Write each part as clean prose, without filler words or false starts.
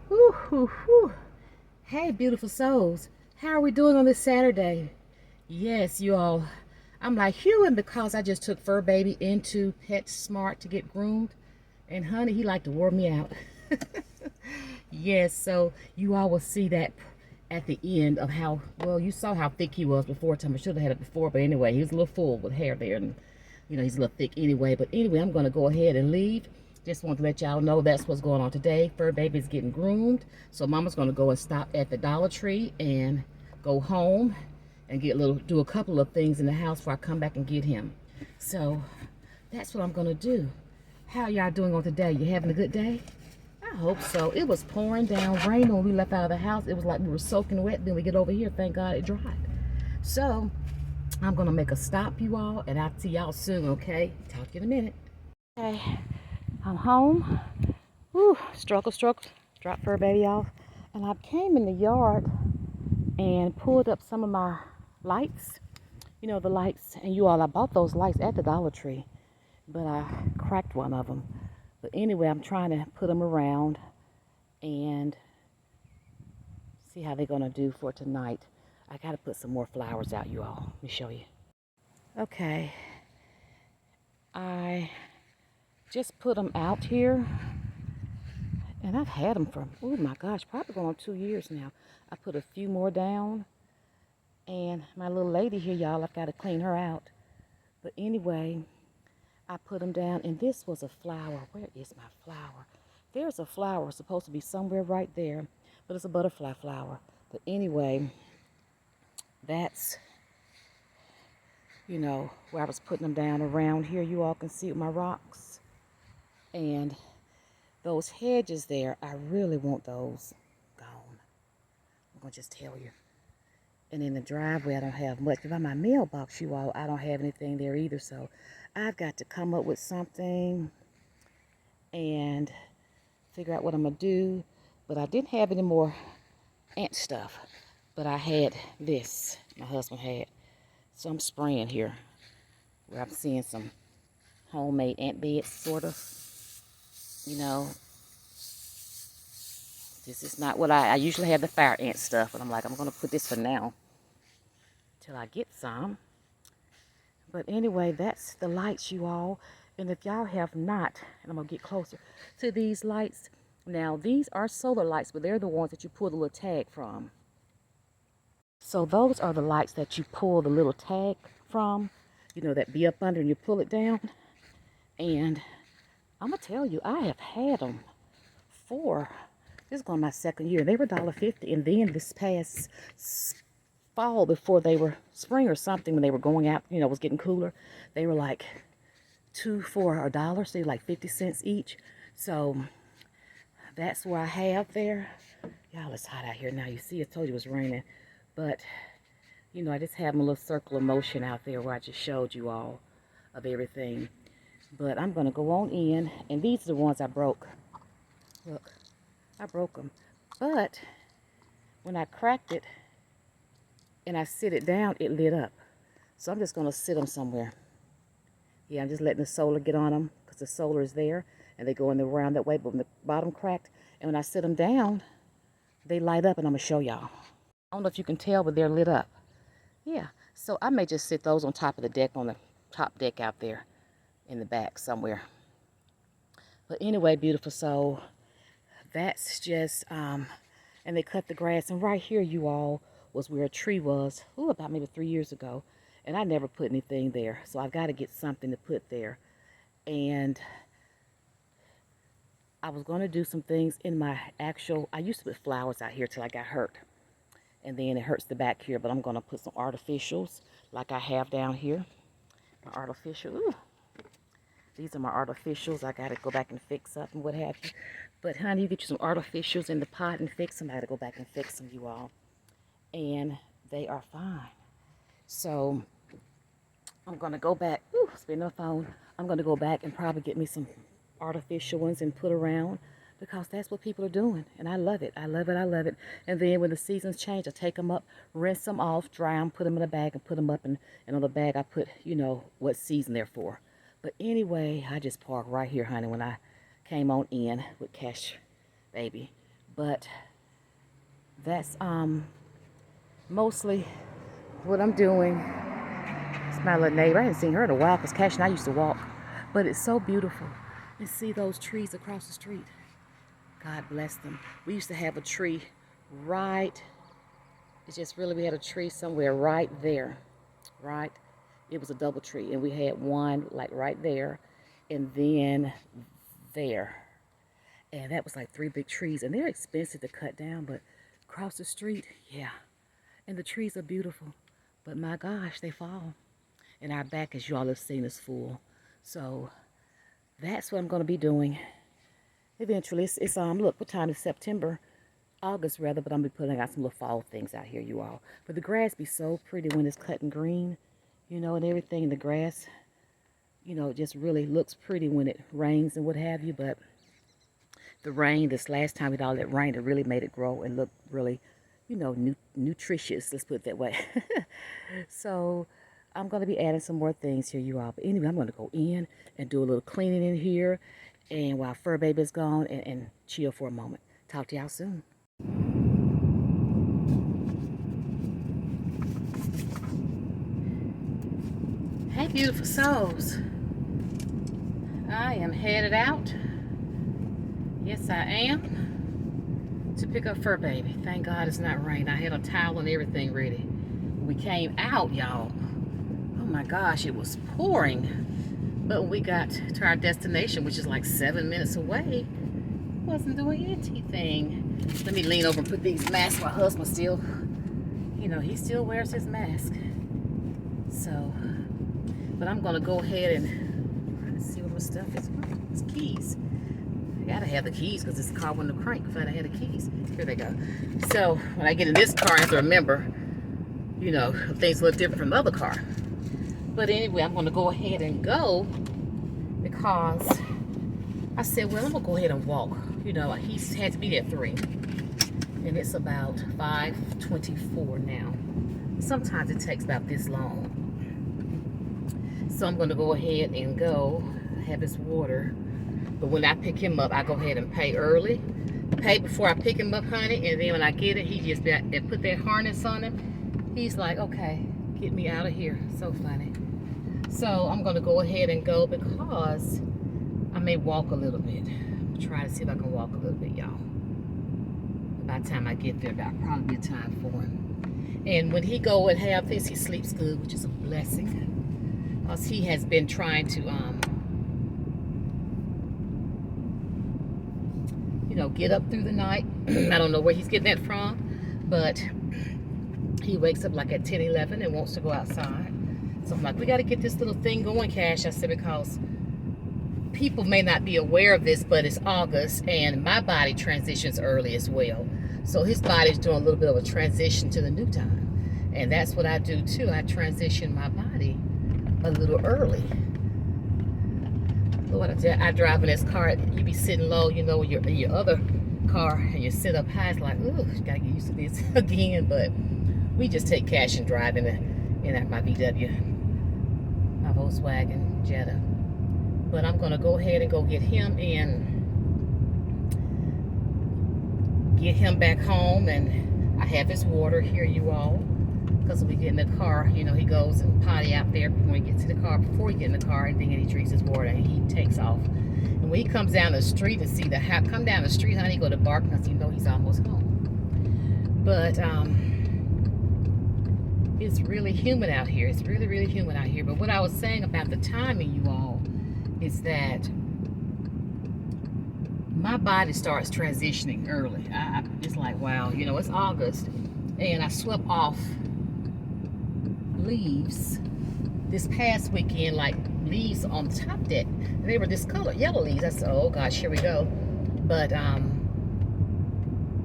Whew, whew, whew. Hey, beautiful souls. How are we doing on this Saturday? Yes, you all. I'm like hewing because I just took Fur Baby into PetSmart to get groomed. And honey, he liked to wear me out. Yes, so you all will see that at the end of how, well, you saw how thick he was before time. I should have had it before, but anyway, he was a little full with hair there. And, he's a little thick anyway. But anyway, I'm going to go ahead and leave. Just want to let y'all know that's what's going on today. Fur Baby's getting groomed. So Mama's going to go and stop at the Dollar Tree and go home and do a couple of things in the house before I come back and get him. So that's what I'm going to do. How y'all doing on today? You having a good day? I hope so. It was pouring down rain when we left out of the house. It was like we were soaking wet. Then we get over here, thank God it dried. So I'm going to make a stop, you all, and I'll see y'all soon, okay? Talk to you in a minute. Okay, I'm home. Whew, struggle. Dropped Fur Baby off. And I came in the yard and pulled up some of my lights. You know, the lights. And you all, I bought those lights at the Dollar Tree, but I cracked one of them. But anyway, I'm trying to put them around and see how they're going to do for tonight. I got to put some more flowers out, you all. Let me show you. Okay. I just put them out here. And I've had them for, oh my gosh, probably going on 2 years now. I put a few more down. And my little lady here, y'all, I've got to clean her out. But anyway, I put them down. And this was a flower. Where is my flower? There's a flower supposed to be somewhere right there. But it's a butterfly flower. But anyway, that's, where I was putting them down around here. You all can see my rocks. And those hedges there, I really want those gone. I'm going to just tell you. And in the driveway, I don't have much. But by my mailbox, you all, I don't have anything there either. So I've got to come up with something and figure out what I'm going to do. But I didn't have any more ant stuff. But I had this. My husband had. So I'm spraying here. Where I'm seeing some homemade ant beds, sort of. This is not what I usually have the fire ant stuff. But I'm like, I'm going to put this for now. Till I get some. But anyway, that's the lights, you all. And if y'all have not, and I'm going to get closer to these lights. Now, these are solar lights, but they're the ones that you pull the little tag from. So those are the lights that you pull the little tag from. That be up under and you pull it down. And I'm going to tell you, I have had them this is going my second year. They were $1.50. And then this past fall, before they were spring or something, when they were going out, it was getting cooler, they were like 2 for $1, so like 50 cents each. So that's what I have there. Y'all, it's hot out here now. You see, I told you it was raining, but I just have my little circle of motion out there where I just showed you all of everything. But I'm gonna go on in, and these are the ones I broke. Look, I broke them, but when I cracked it and I sit it down, it lit up. So I'm just going to sit them somewhere. Yeah, I'm just letting the solar get on them because the solar is there and they go in the round that way. But when the bottom cracked, and when I sit them down, they light up, and I'm going to show y'all. I don't know if you can tell, but they're lit up. Yeah, so I may just sit those on top of the deck, on the top deck out there in the back somewhere. But anyway, beautiful soul, that's just, and they cut the grass. And right here, you all, was where a tree was, about maybe 3 years ago. And I never put anything there. So I've got to get something to put there. And I was going to do some things in my I used to put flowers out here till I got hurt. And then it hurts the back here. But I'm going to put some artificials like I have down here. My artificial, these are my artificials. I got to go back and fix up and what have you. But honey, you get you some artificials in the pot and fix them. I got to go back and fix them, you all. And they are fine. So I'm going to go back. Spin the phone. I'm going to go back and probably get me some artificial ones and put around, because that's what people are doing. And I love it. I love it. I love it. And then when the seasons change, I take them up, rinse them off, dry them, put them in a bag, and put them up. And on the bag, I put, what season they're for. But anyway, I just parked right here, honey, when I came on in with Cash Baby. But that's mostly what I'm doing. It's my little neighbor. I haven't seen her in a while because Cash and I used to walk. But it's so beautiful. And see those trees across the street. God bless them. We used to have a tree right, it's just really, we had a tree somewhere right there, right? It was a double tree, and we had one like right there, and then there. And that was like 3 big trees, and they're expensive to cut down, but across the street, yeah. And the trees are beautiful, but my gosh, they fall. And our back, as you all have seen, is full. So that's what I'm going to be doing. Eventually, it's look, what time is September? August rather, but I'm gonna be putting out some little fall things out here, you all. But the grass be so pretty when it's cutting green, you know, and everything. The grass, you know, just really looks pretty when it rains and what have you. But the rain, this last time we had all that rain, it really made it grow and look really, you know, nutritious. Let's put it that way. So I'm gonna be adding some more things here, you all. But anyway, I'm gonna go in and do a little cleaning in here. And while Fur Baby's gone, and chill for a moment. Talk to y'all soon. Hey, beautiful souls. I am headed out. Yes, I am. To pick up Fur Baby. Thank God it's not raining. I had a towel and everything ready. We came out, y'all. Oh my gosh, it was pouring. But when we got to our destination, which is like 7 minutes away, wasn't doing anything. Let me lean over and put these masks. My husband still, you know, he still wears his mask. So, but I'm gonna go ahead and see what my stuff is. It's keys. I gotta have the keys because this car wouldn't have cranked if I had the keys. Here they go. So when I get in this car, I have to remember, you know, things look different from the other car. But anyway, I'm going to go ahead and go because I said, well, I'm going to go ahead and walk. You know, he had to be there at 3. And it's about 5:24 now. Sometimes it takes about this long. So I'm going to go ahead and go have his water. But when I pick him up, I go ahead and pay early. Pay before I pick him up, honey. And then when I get it, he just put that harness on him. He's like, okay, get me out of here. So funny. So I'm going to go ahead and go because I may walk a little bit. Try to see if I can walk a little bit, y'all. By the time I get there, that'll probably be time for him. And when he go and have this, he sleeps good, which is a blessing. Because he has been trying to, you know, get up through the night. I don't know where he's getting that from, but he wakes up like at 10, 11 and wants to go outside. So I'm like, we got to get this little thing going, Cash. I said, because people may not be aware of this, but it's August and my body transitions early as well. So his body's doing a little bit of a transition to the new time. And that's what I do too. I transition my body a little early. Lord, I drive in this car, you be sitting low, you know, in your other car, and you sit up high. It's like, ooh, gotta get used to this again. But we just take Cash and drive in my VW. My Volkswagen Jetta. But I'm gonna go ahead and go get him and get him back home, and I have his water here, you all, because when we get in the car, you know, he goes and potty out there when we get to the car, before we get in the car, and then he drinks his water and he takes off. And when he comes down the street and see the house, come down the street, honey, go to bark because you know he's almost home. But it's really humid out here. It's really, really humid out here. But what I was saying about the timing, you all, is that my body starts transitioning early. It's like, wow, you know, it's August, and I swept off leaves this past weekend, like leaves on the top deck. They were discolored, yellow leaves. I said, oh gosh, here we go. But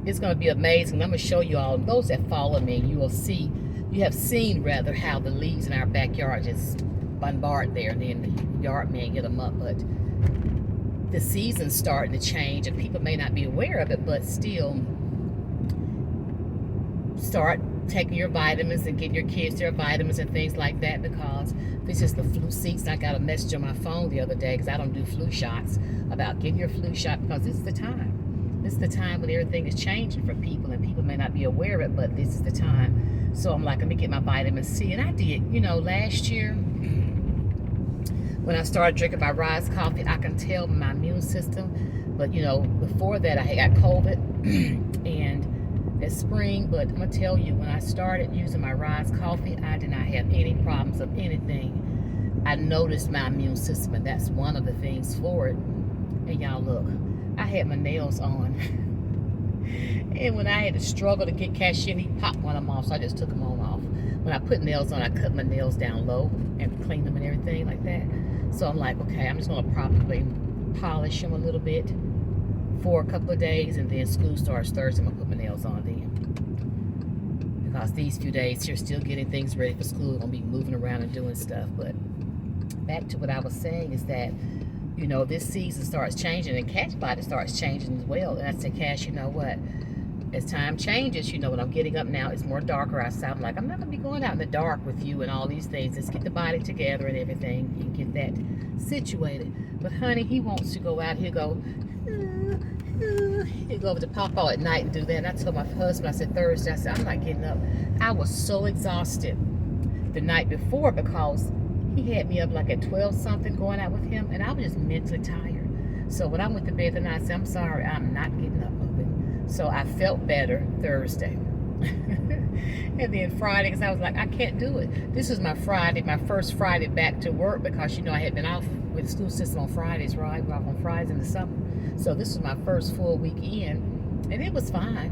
it's going to be amazing. I'm going to show you all. Those that follow me, you will see. You have seen, rather, how the leaves in our backyard just bombard there, and then the yard man get them up. But the season's starting to change, and people may not be aware of it, but still start taking your vitamins and getting your kids their vitamins and things like that, because this is the flu season. I got a message on my phone the other day, because I don't do flu shots, about getting your flu shot, because this is the time. This is the time when everything is changing for people, and people may not be aware of it, but this is the time. So I'm like, let me get my vitamin C. And I did, you know, last year when I started drinking my Rise coffee, I can tell my immune system. But, you know, before that, I had got COVID and that spring. But I'm going to tell you, when I started using my Rise coffee, I did not have any problems of anything. I noticed my immune system, and that's one of the things for it. And y'all look, I had my nails on. And when I had to struggle to get cashier, he popped one of them off, so I just took them all off. When I put nails on, I cut my nails down low and cleaned them and everything like that. So I'm like, okay, I'm just going to probably polish them a little bit for a couple of days, and then school starts Thursday. I'm going to put my nails on then. Because these few days, you're still getting things ready for school. I'm going to be moving around and doing stuff. But back to what I was saying is that, you know, this season starts changing, and Cat's body starts changing as well. And I said, Cash, you know what? As time changes, you know, when I'm getting up now, it's more darker outside. I'm like, I'm not going to be going out in the dark with you and all these things. Let's get the body together and everything and get that situated. But, honey, he wants to go out. He'll go over to Papa at night and do that. And I told my husband, I said, Thursday, I said, I'm not getting up. I was so exhausted the night before because he had me up like at 12-something going out with him, and I was just mentally tired. So when I went to bed the night, I said, I'm sorry, I'm not getting up moving. So I felt better Thursday. And then Friday, because I was like, I can't do it. This is my Friday, my first Friday back to work, because, you know, I had been off with the school system on Fridays, right? We're off on Fridays in the summer. So this was my first full week in, and it was fine.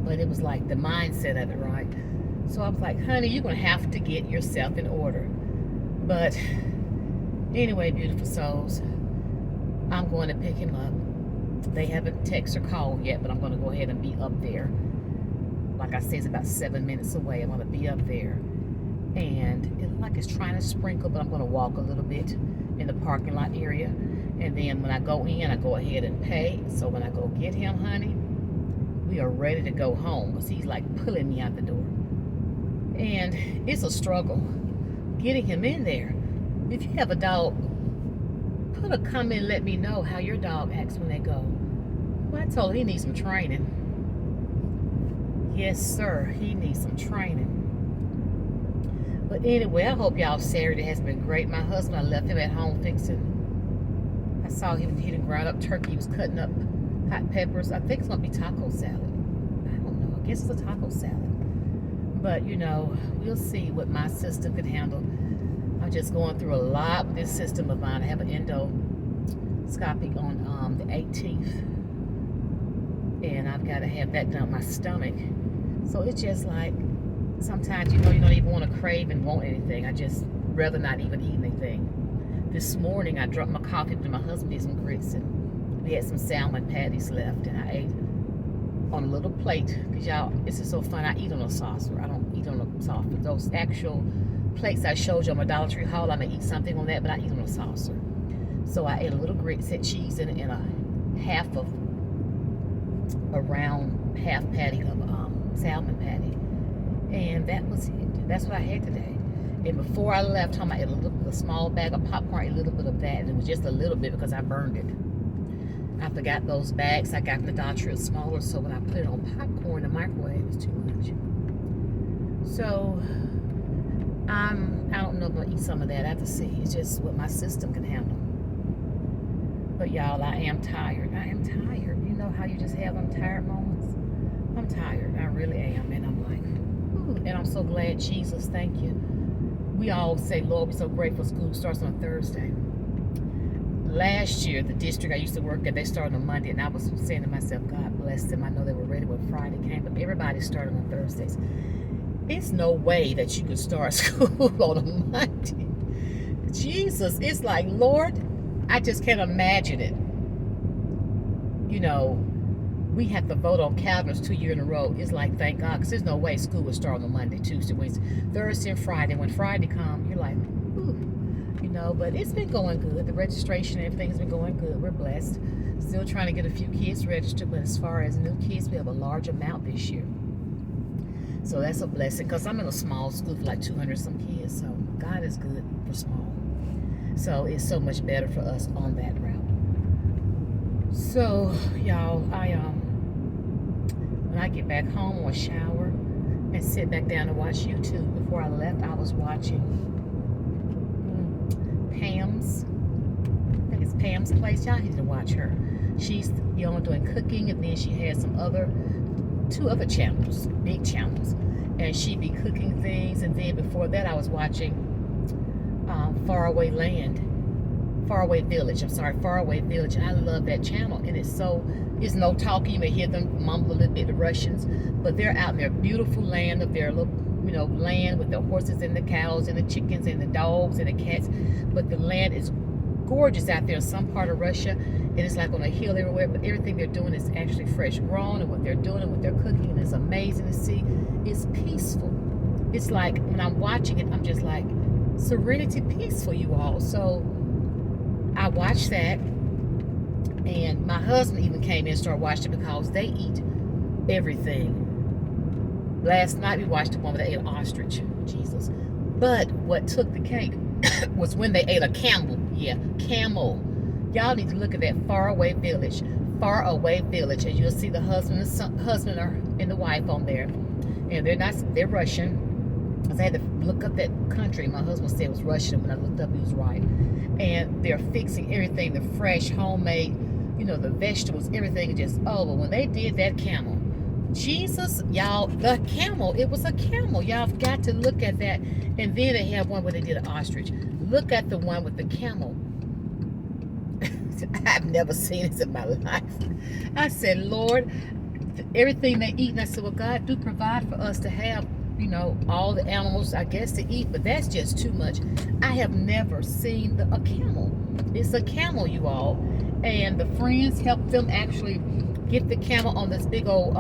But it was like the mindset of it, right? So I was like, honey, you're going to have to get yourself in order. But anyway, beautiful souls, I'm going to pick him up. They haven't texted or called yet, but I'm going to go ahead and be up there. Like I said, it's about 7 minutes away. I'm going to be up there. And it looks like it's trying to sprinkle, but I'm going to walk a little bit in the parking lot area. And then when I go in, I go ahead and pay. So when I go get him, honey, we are ready to go home, because he's like pulling me out the door. And it's a struggle getting him in there. If you have a dog, put a comment and let me know how your dog acts when they go. Well, I told him he needs some training. Yes, sir, he needs some training. But anyway, I hope y'all Saturday has been great. My husband, I left him at home fixing. I saw him, he done ground up turkey. He was cutting up hot peppers. I think it's going to be taco salad. I don't know. I guess it's a taco salad. But, you know, we'll see what my system can handle. I'm just going through a lot with this system of mine. I have an endoscopy on the 18th. And I've got to have that done on my stomach. So it's just like, sometimes, you know, you don't even want to crave and want anything. I just rather not even eat anything. This morning, I dropped my coffee, but my husband did some grits, and we had some salmon patties left, and I ate on a little plate. Because y'all, this is so fun. I eat on a saucer. I don't eat on a saucer. Those actual plates I showed you on my Dollar Tree haul, I may eat something on that, but I eat on a saucer. So I ate a little grits, had cheese in it, and a round half patty of salmon patty. And that was it. That's what I had today. And before I left home, I ate a small bag of popcorn, a little bit of that. And it was just a little bit because I burned it. I forgot those bags I got from the Dollar Tree was smaller, so when I put it on popcorn in the microwave, it was too much. So I don't know if I'm gonna eat some of that. I have to see. It's just what my system can handle. But y'all, I am tired. I am tired. You know how you just have them tired moments? I'm tired. I really am. And I'm like, ooh. And I'm so glad, Jesus, thank you. We all say, Lord, we're so grateful school starts on Thursday. Last year, the district I used to work at, they started on Monday, and I was saying to myself, God bless them. I know they were ready when Friday came, but everybody started on Thursdays. It's no way that you could start school on a Monday. Jesus, it's like, Lord, I just can't imagine it. You know, we have to vote on calendars 2 years in a row. It's like, thank God, because there's no way school would start on Monday, Tuesday, Wednesday, Thursday, and Friday. When Friday comes, you're like, ooh. You know, but it's been going good. The registration, everything's been going good. We're blessed. Still trying to get a few kids registered, but as far as new kids, we have a large amount this year. So that's a blessing, because I'm in a small school for like 200 some kids. So God is good for small. So it's so much better for us on that route. So, y'all, when I get back home, I'm gonna shower and sit back down and watch YouTube. Before I left, I was watching Pam's. I think it's Pam's Place. Y'all need to watch her. She's doing cooking, and then she has two other channels, big channels, and she be cooking things. And then before that, I was watching Faraway Village. Faraway Village. And I love that channel. And it's no talking. You may hear them mumble a little bit, the Russians, but they're out in their beautiful land of their little, land with the horses and the cows and the chickens and the dogs and the cats. But the land is gorgeous out there in some part of Russia, and it's like on a hill everywhere, but everything they're doing is actually fresh grown, and what they're doing and what they're cooking, and it's amazing to see. It's peaceful. It's like when I'm watching it, I'm just like, serenity, peaceful, you all. So I watched that, and my husband even came in and started watching it because they eat everything. Last night we watched the one where they ate an ostrich. Jesus. But what took the cake was when they ate a camel. Yeah, camel. Y'all need to look at that Faraway Village. Faraway Village. And you'll see the husband and the wife on there. And they're Russian. Because I had to look up that country. My husband said it was Russian. When I looked up, he was right. And they're fixing everything, the fresh, homemade, the vegetables, everything just, but when they did that camel, Jesus, y'all, the camel, it was a camel. Y'all have got to look at that. And then they have one where they did an ostrich. Look at the one with the camel. I've never seen this in my life. I said, Lord, everything they eat. And I said, well, God, do provide for us to have, all the animals, I guess, to eat. But that's just too much. I have never seen a camel. It's a camel, you all. And the friends helped them actually get the camel on this big old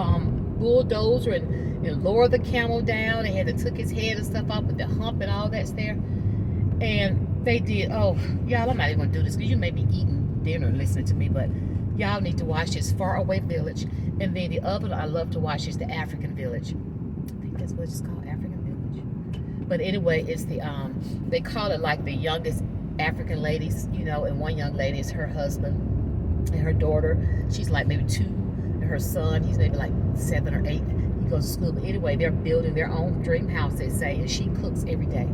bulldozer and lower the camel down. They had to took his head and stuff off with the hump and all that's there. And they did, y'all, I'm not even going to do this because you may be eating dinner and listening to me, but y'all need to watch this Faraway Village. And then the other I love to watch is the African Village. I think that's what it's called, African Village. But anyway, it's they call it like the youngest African ladies, and one young lady is her husband and her daughter. She's like maybe 2. And her son, he's maybe like 7 or 8. He goes to school. But anyway, they're building their own dream house, they say, and she cooks every day.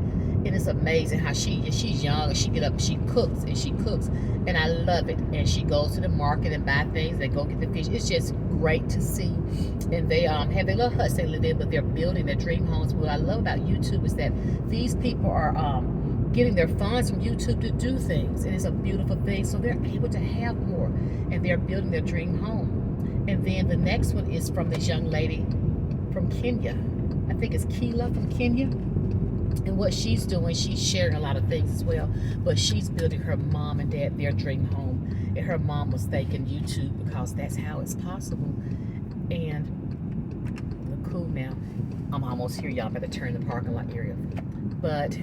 And it's amazing how she's young and she get up and she cooks. And I love it. And she goes to the market and buy things. They go get the fish. It's just great to see. And they have their little huts they live in, but they're building their dream homes. What I love about YouTube is that these people are getting their funds from YouTube to do things. And it's a beautiful thing. So they're able to have more. And they're building their dream home. And then the next one is from this young lady from Kenya. I think it's Keela from Kenya. And what she's doing, she's sharing a lot of things as well. But she's building her mom and dad their dream home. And her mom was thanking YouTube because that's how it's possible. And look cool now. I'm almost here, y'all. I'm about to turn the parking lot area. But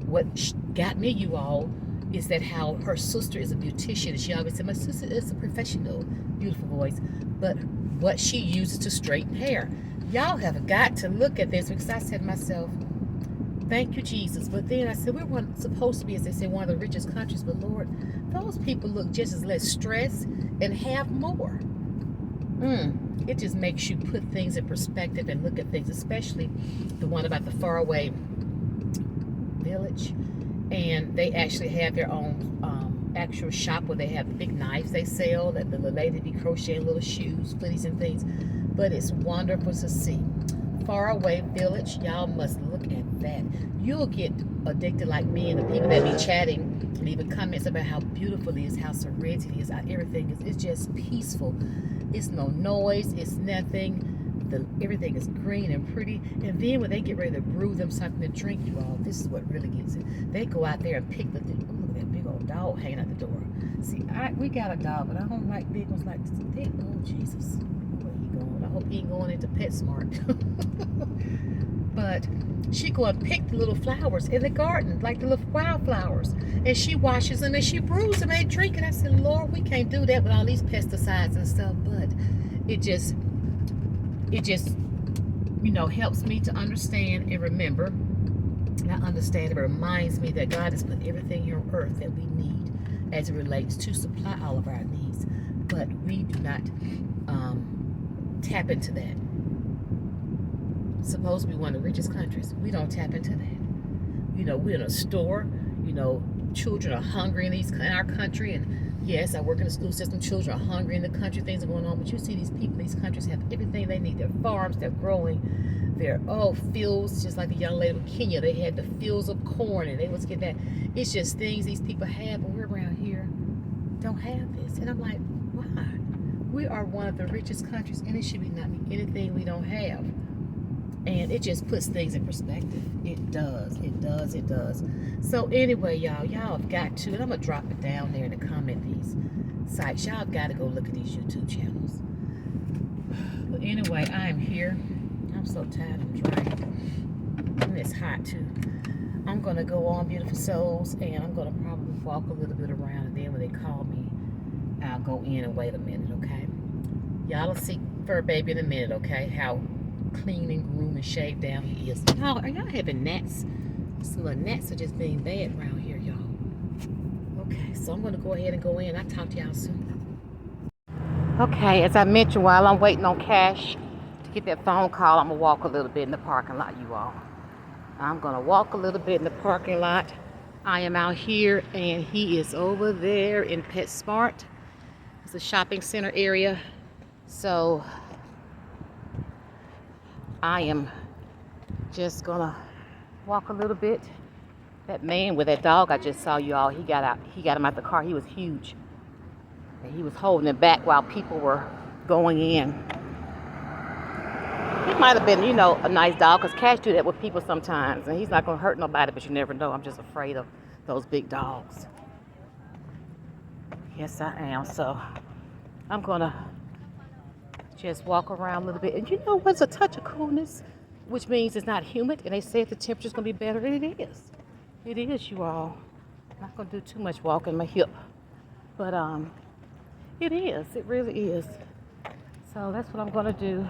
what got me, you all, is that how her sister is a beautician. And she always said, my sister is a professional, beautiful voice. But what she uses to straighten hair. Y'all have got to look at this because I said to myself, thank you, Jesus. But then I said, we're supposed to be, as they say, one of the richest countries. But Lord, those people look just as less stressed and have more. It just makes you put things in perspective and look at things, especially the one about the Faraway Village. And they actually have their own actual shop where they have big knives they sell, that the lady be crocheting little shoes, flitties and things. But it's wonderful to see. Faraway Village, y'all must look at that. You'll get addicted like me and the people that be chatting and even comments about how beautiful it is, how serene it is, how everything is. It's just peaceful. It's no noise, it's nothing. Everything is green and pretty. And then when they get ready to brew them something to drink, you all, this is what really gets it. They go out there and pick look at that big old dog hanging at the door. See, we got a dog, but I don't like big ones like this. Oh, Jesus. I hope he ain't going into PetSmart. But she go and pick the little flowers in the garden, like the little wildflowers, and she washes them and she brews them and they drink it. I said, Lord, we can't do that with all these pesticides and stuff. But it just helps me to understand and remember. Not understand, it reminds me that God has put everything here on earth that we need as it relates to supply all of our needs. but we do not tap into that. Supposed to be one of the richest countries. We don't tap into that. You know, we're in a store. You know, children are hungry in our country, and yes, I work in the school system. Children are hungry in the country. Things are going on, but you see these people in these countries have everything they need. Their farms, they're growing. Their fields, just like the young lady in Kenya, they had the fields of corn, and they was getting that. It's just things these people have, and we're around here don't have this. And I'm like, why? We are one of the richest countries, and it should be not be anything we don't have. And it just puts things in perspective. It does. It does. It does. So anyway, y'all have got to, and I'm going to drop it down there in the comment, these sites. Y'all have got to go look at these YouTube channels. But anyway, I am here. I'm so tired. I'm drained. And it's hot, too. I'm going to go on, beautiful souls, and I'm going to probably walk a little bit around, and then when they call me, I'll go in and wait a minute, okay? Y'all will see Fur Baby in a minute, okay? How clean and groomed and shaved down he is. Y'all, are y'all having gnats? Some little gnats are just being bad around here, y'all. Okay, so I'm going to go ahead and go in. I'll talk to y'all soon. Okay, as I mentioned, while I'm waiting on Cash to get that phone call, I'm going to walk a little bit in the parking lot, you all. I'm going to walk a little bit in the parking lot. I am out here, and he is over there in PetSmart. It's a shopping center area. So I am just gonna walk a little bit. That man with that dog I just saw, you all, he got him out the car. He was huge. And he was holding it back while people were going in. He might have been, you know, a nice dog, because Cash do that with people sometimes. And he's not gonna hurt nobody, but you never know. I'm just afraid of those big dogs. Yes, I am. So I'm gonna just walk around a little bit. And you know what's a touch of coolness, which means it's not humid, and they say the temperature's gonna be better, and it is. It is, you all. I'm not gonna do too much walking my hip, but it is. It really is. So that's what I'm gonna do.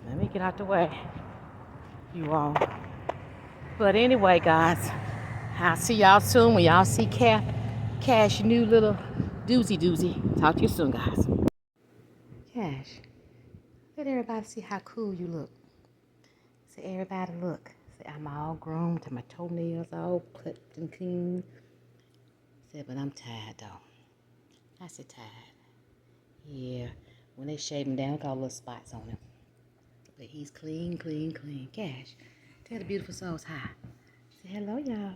Let me get out the way, you all. But anyway, guys, I'll see y'all soon when y'all see Cash, new little doozy. Talk to you soon, guys. Cash, let everybody see how cool you look. Say, everybody look. Say, I'm all groomed, to my toenails all clipped and clean. Say, but I'm tired though. I said tired. Yeah, when they shave him down, got all little spots on him. But he's clean. Cash, tell the beautiful souls hi. Say hello, y'all.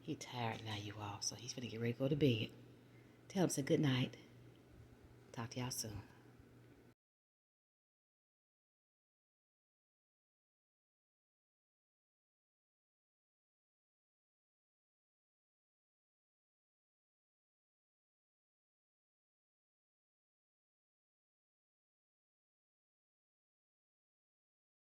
He tired now, you all, so he's gonna get ready to go to bed. Tell him, say good night. Talk to y'all soon.